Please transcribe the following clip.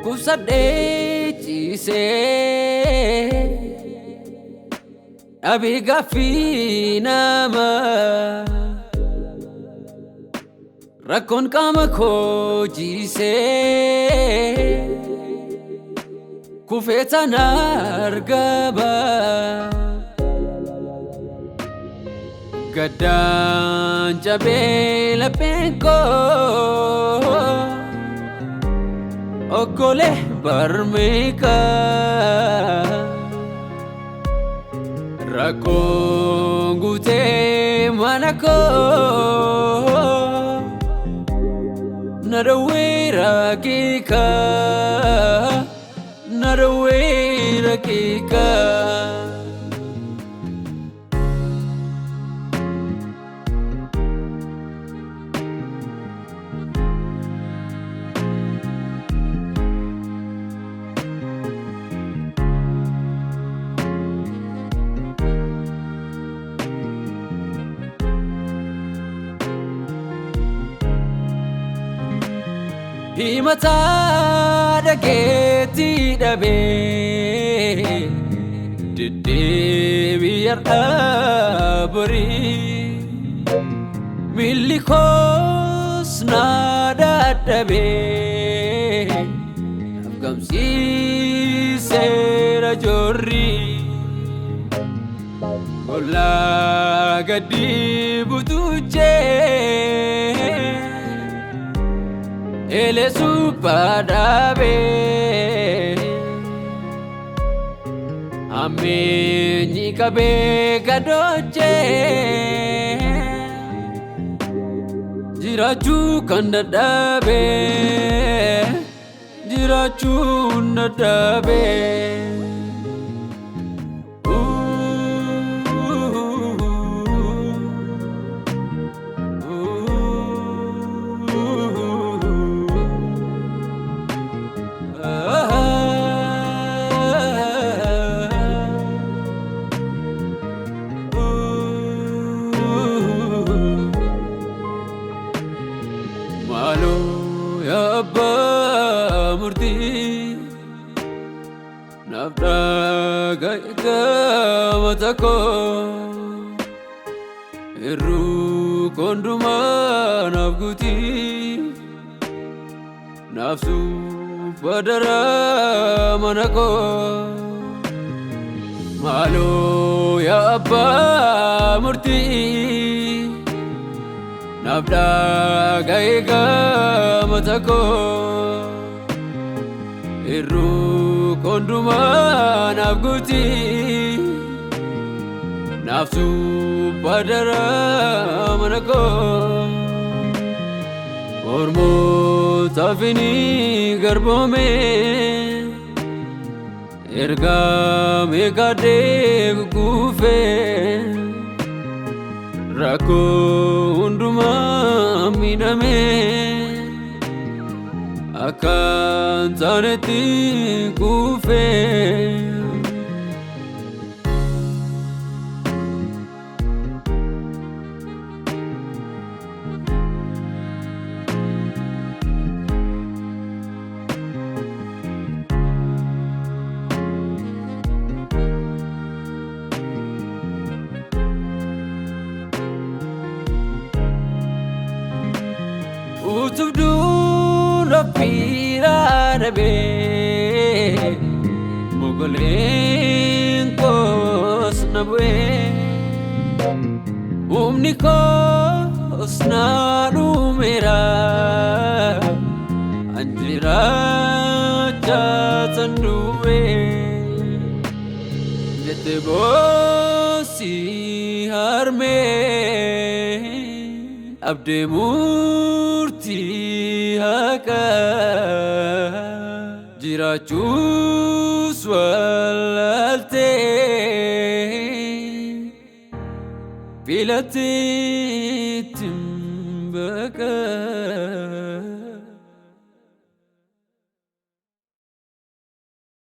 Dhukkubsadhee ciisee dhabii gaaffii namaa rakkoon qaama koo jiisee kufee tan argama gaddaan cabee lapheen koo Okole barmeka rakongute manako narawira kika Himata dhageetti dhabee deddeebi'ar dhaabrii milli koos na dadhabee afgamsiiseera jorrii ollaa gadi butuchee Ele supadabe Ameni kabe gadoche Jirachu kandadabe Jirachu nadabe Abba murti nafda gaika matako eru konduma nafguti nafsu padara manako malo ya abba murti Nafda gaiga matako Iru konduma nafguti Nafsu padara manako Ormo tafini garbome Erga megade kufe Rako unduma miname akan taneti kufe Utubdu lapira nabe Mogolen kos nabwe Umni kos na numera Anjira jatanduwe Jete bosi harme Abde murti haka jirachus walalte filateetti baqaa.